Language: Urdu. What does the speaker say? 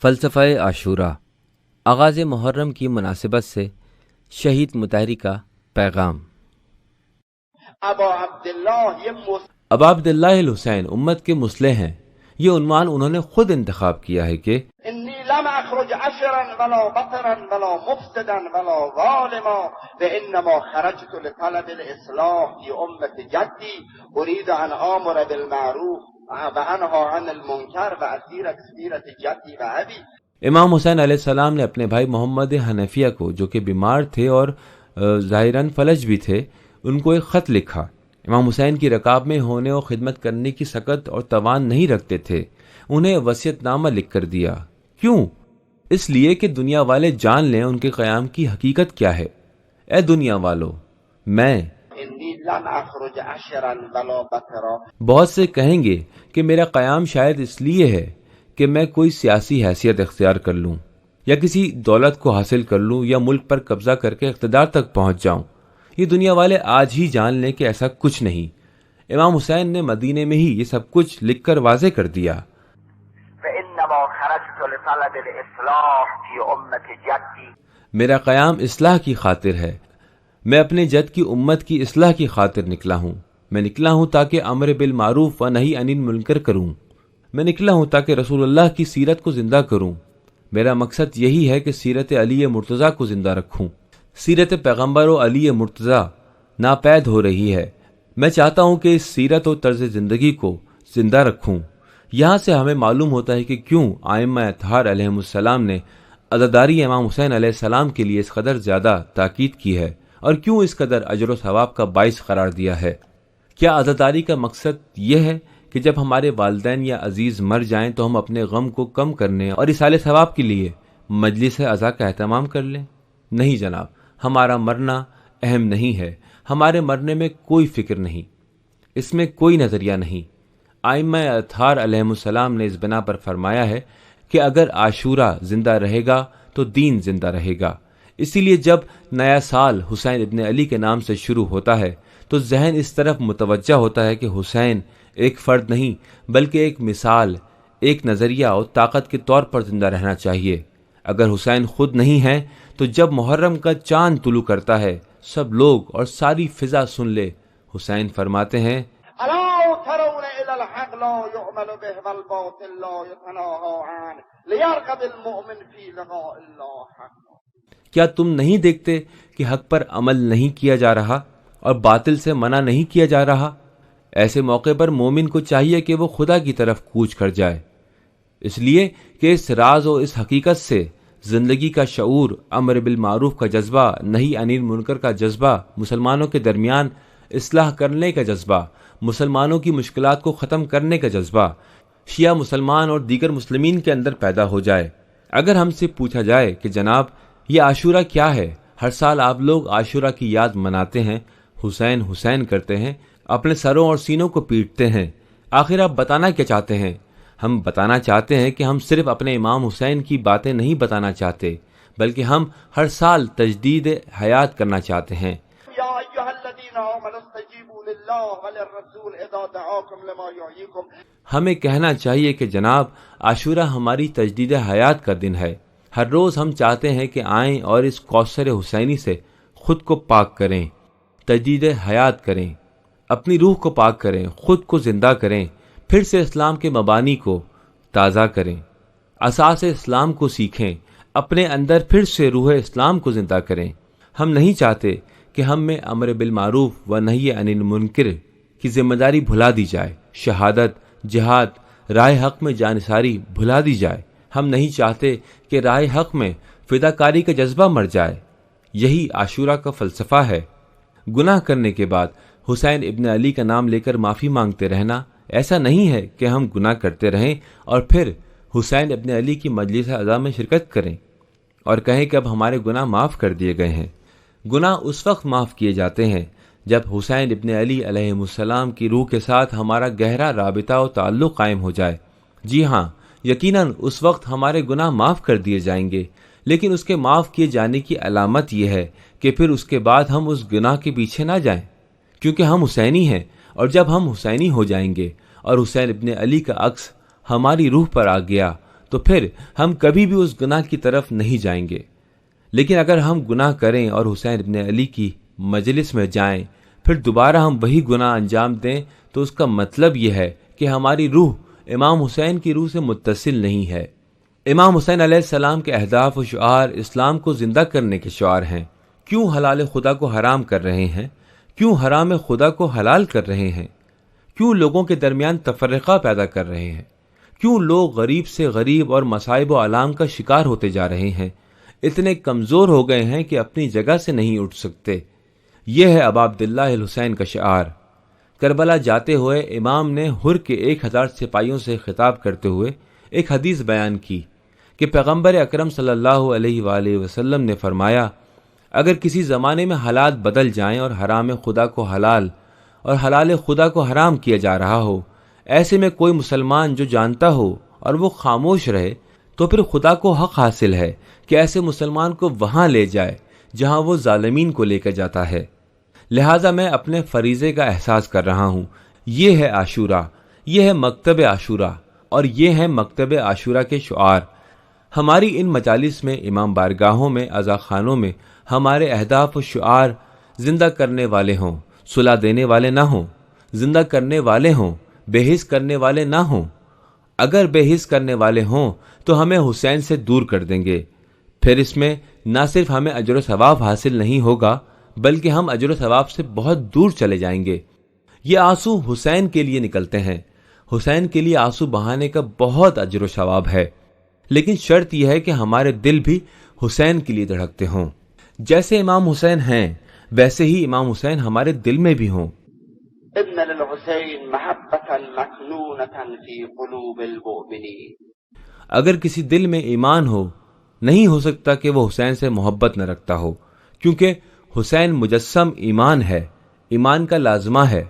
فلسفہ عاشورہ، آغاز محرم کی مناسبت سے شہید مطہری کا پیغام۔ ابا عبداللہ الحسین امت کے مصلح ہیں۔ یہ عنوان انہوں نے خود انتخاب کیا ہے کہ انی لم اخرج عشرا ولا بطرا ولا مفسدا ولا ظالما وانما خرجت لطلب الاصلاح في امة جدي اريد ان امر بالمعروف وانهى عن المنکر واسیر سیرت جدی و ابی۔ امام حسین علیہ السلام نے اپنے بھائی محمد حنفیہ کو، جو کہ بیمار تھے اور ظاہراً فلج بھی تھے، ان کو ایک خط لکھا۔ امام حسین کی رکاب میں ہونے اور خدمت کرنے کی سکت اور توان نہیں رکھتے تھے۔ انہیں وصیت نامہ لکھ کر دیا۔ کیوں؟ اس لیے کہ دنیا والے جان لیں ان کے قیام کی حقیقت کیا ہے۔ اے دنیا والو، میں انی لم اخرج عشرا ولا بطرا، بہت سے کہیں گے کہ میرا قیام شاید اس لیے ہے کہ میں کوئی سیاسی حیثیت اختیار کر لوں، یا کسی دولت کو حاصل کر لوں، یا ملک پر قبضہ کر کے اقتدار تک پہنچ جاؤں۔ یہ دنیا والے آج ہی جان لیں کہ ایسا کچھ نہیں۔ امام حسین نے مدینے میں ہی یہ سب کچھ لکھ کر واضح کر دیا۔ فانما خرجت لطلب الاصلاح في امة جدي، میرا قیام اصلاح کی خاطر ہے۔ میں اپنے جد کی امت کی اصلاح کی خاطر نکلا ہوں۔ میں نکلا ہوں تاکہ امر بالمعروف و نہی عن المنکر کروں۔ میں نکلا ہوں تاکہ رسول اللہ کی سیرت کو زندہ کروں۔ میرا مقصد یہی ہے کہ سیرت علی مرتضیٰ کو زندہ رکھوں۔ سیرت پیغمبر و علی مرتضیٰ ناپید ہو رہی ہے۔ میں چاہتا ہوں کہ اس سیرت و طرز زندگی کو زندہ رکھوں۔ یہاں سے ہمیں معلوم ہوتا ہے کہ کیوں ائمہ اطہار علیہم السلام نے عزاداری امام حسین علیہ السلام کے لیے اس قدر زیادہ تاکید کی ہے، اور کیوں اس قدر اجر و ثواب کا باعث قرار دیا ہے۔ کیا عزاداری کا مقصد یہ ہے کہ جب ہمارے والدین یا عزیز مر جائیں تو ہم اپنے غم کو کم کرنے اور ایصال ثواب کے لیے مجلس عزا کا اہتمام کر لیں؟ نہیں جناب، ہمارا مرنا اہم نہیں ہے۔ ہمارے مرنے میں کوئی فکر نہیں، اس میں کوئی نظریہ نہیں۔ ائمہ اطہار علیہم السلام نے اس بنا پر فرمایا ہے کہ اگر عاشورہ زندہ رہے گا تو دین زندہ رہے گا۔ اسی لیے جب نیا سال حسین ابن علی کے نام سے شروع ہوتا ہے تو ذہن اس طرف متوجہ ہوتا ہے کہ حسین ایک فرد نہیں بلکہ ایک مثال، ایک نظریہ اور طاقت کے طور پر زندہ رہنا چاہیے۔ اگر حسین خود نہیں ہے تو جب محرم کا چاند طلوع کرتا ہے سب لوگ اور ساری فضا سن لے۔ حسین فرماتے ہیں الا ترون الى الحق لا يعمل به والباطل لا يتناهى عنه ليرغب المؤمن في لقاء الله حق۔ کیا تم نہیں دیکھتے کہ حق پر عمل نہیں کیا جا رہا اور باطل سے منع نہیں کیا جا رہا؟ ایسے موقع پر مومن کو چاہیے کہ وہ خدا کی طرف کوچ کر جائے، اس لیے کہ اس راز و اس حقیقت سے زندگی کا شعور، امر بالمعروف کا جذبہ، نہی عن المنکر کا جذبہ، مسلمانوں کے درمیان اصلاح کرنے کا جذبہ، مسلمانوں کی مشکلات کو ختم کرنے کا جذبہ شیعہ مسلمان اور دیگر مسلمین کے اندر پیدا ہو جائے۔ اگر ہم سے پوچھا جائے کہ جناب یہ عاشورہ کیا ہے، ہر سال آپ لوگ عاشورہ کی یاد مناتے ہیں، حسین حسین کرتے ہیں، اپنے سروں اور سینوں کو پیٹتے ہیں، آخر آپ بتانا کیا چاہتے ہیں؟ ہم بتانا چاہتے ہیں کہ ہم صرف اپنے امام حسین کی باتیں نہیں بتانا چاہتے، بلکہ ہم ہر سال تجدید حیات کرنا چاہتے ہیں۔ یا ایھا الذین آمنوا استجیبوا للہ وللرسول اذا دعاکم لما یحییکم۔ ہمیں کہنا چاہیے کہ جناب عاشورہ ہماری تجدید حیات کا دن ہے۔ ہر روز ہم چاہتے ہیں کہ آئیں اور اس کوثر حسینی سے خود کو پاک کریں، تجدید حیات کریں، اپنی روح کو پاک کریں، خود کو زندہ کریں، پھر سے اسلام کے مبانی کو تازہ کریں، اساس اسلام کو سیکھیں، اپنے اندر پھر سے روح اسلام کو زندہ کریں۔ ہم نہیں چاہتے کہ ہم میں امر بالمعروف و نہی عن المنکر کی ذمہ داری بھلا دی جائے، شہادت، جہاد، راہ حق میں جانثاری بھلا دی جائے۔ ہم نہیں چاہتے کہ راہ حق میں فداکاری کا جذبہ مر جائے۔ یہی عاشورہ کا فلسفہ ہے۔ گناہ کرنے کے بعد حسین ابن علی کا نام لے کر معافی مانگتے رہنا ایسا نہیں ہے کہ ہم گناہ کرتے رہیں اور پھر حسین ابن علی کی مجلس عزا میں شرکت کریں اور کہیں کہ اب ہمارے گناہ معاف کر دیے گئے ہیں۔ گناہ اس وقت معاف کیے جاتے ہیں جب حسین ابن علی علیہ السلام کی روح کے ساتھ ہمارا گہرا رابطہ و تعلق قائم ہو جائے۔ جی ہاں، یقیناً اس وقت ہمارے گناہ معاف کر دیے جائیں گے، لیکن اس کے معاف کیے جانے کی علامت یہ ہے کہ پھر اس کے بعد ہم اس گناہ کے پیچھے نہ جائیں، کیونکہ ہم حسینی ہیں، اور جب ہم حسینی ہو جائیں گے اور حسین ابن علی کا عکس ہماری روح پر آ گیا تو پھر ہم کبھی بھی اس گناہ کی طرف نہیں جائیں گے۔ لیکن اگر ہم گناہ کریں اور حسین ابن علی کی مجلس میں جائیں، پھر دوبارہ ہم وہی گناہ انجام دیں، تو اس کا مطلب یہ ہے کہ ہماری روح امام حسین کی روح سے متصل نہیں ہے۔ امام حسین علیہ السلام کے اہداف و شعار اسلام کو زندہ کرنے کے شعار ہیں۔ کیوں حلال خدا کو حرام کر رہے ہیں؟ کیوں حرام خدا کو حلال کر رہے ہیں؟ کیوں لوگوں کے درمیان تفرقہ پیدا کر رہے ہیں؟ کیوں لوگ غریب سے غریب اور مصائب و آلام کا شکار ہوتے جا رہے ہیں؟ اتنے کمزور ہو گئے ہیں کہ اپنی جگہ سے نہیں اٹھ سکتے۔ یہ ہے ابا عبداللہ الحسین کا شعار۔ کربلا جاتے ہوئے امام نے ہر کے 1000 سپاہیوں سے خطاب کرتے ہوئے ایک حدیث بیان کی کہ پیغمبر اکرم صلی اللہ علیہ وآلہ وسلم نے فرمایا، اگر کسی زمانے میں حالات بدل جائیں اور حرام خدا کو حلال اور حلال خدا کو حرام کیا جا رہا ہو، ایسے میں کوئی مسلمان جو جانتا ہو اور وہ خاموش رہے، تو پھر خدا کو حق حاصل ہے کہ ایسے مسلمان کو وہاں لے جائے جہاں وہ ظالمین کو لے کر جاتا ہے۔ لہٰذا میں اپنے فریضے کا احساس کر رہا ہوں۔ یہ ہے عاشورہ، یہ ہے مکتب عاشورہ، اور یہ ہے مکتب عاشورہ کے شعار۔ ہماری ان مجالس میں، امام بارگاہوں میں، عزا خانوں میں ہمارے اہداف و شعار زندہ کرنے والے ہوں، صلح دینے والے نہ ہوں، زندہ کرنے والے ہوں، بے حس کرنے والے نہ ہوں۔ اگر بے حس کرنے والے ہوں تو ہمیں حسین سے دور کر دیں گے۔ پھر اس میں نہ صرف ہمیں اجر و ثواب حاصل نہیں ہوگا، بلکہ ہم اجر و ثواب سے بہت دور چلے جائیں گے۔ یہ آنسو حسین کے لیے نکلتے ہیں۔ حسین کے لیے آنسو بہانے کا بہت اجر و ثواب ہے، لیکن شرط یہ ہے کہ ہمارے دل بھی حسین کے لیے دھڑکتے ہوں۔ جیسے امام حسین ہیں ویسے ہی امام حسین ہمارے دل میں بھی ہوں۔ ان للحسین محبۃ مکنونۃ فی قلوب المؤمنین۔ اگر کسی دل میں ایمان ہو، نہیں ہو سکتا کہ وہ حسین سے محبت نہ رکھتا ہو، کیونکہ حسین مجسم ایمان ہے، ایمان کا لازمہ ہے۔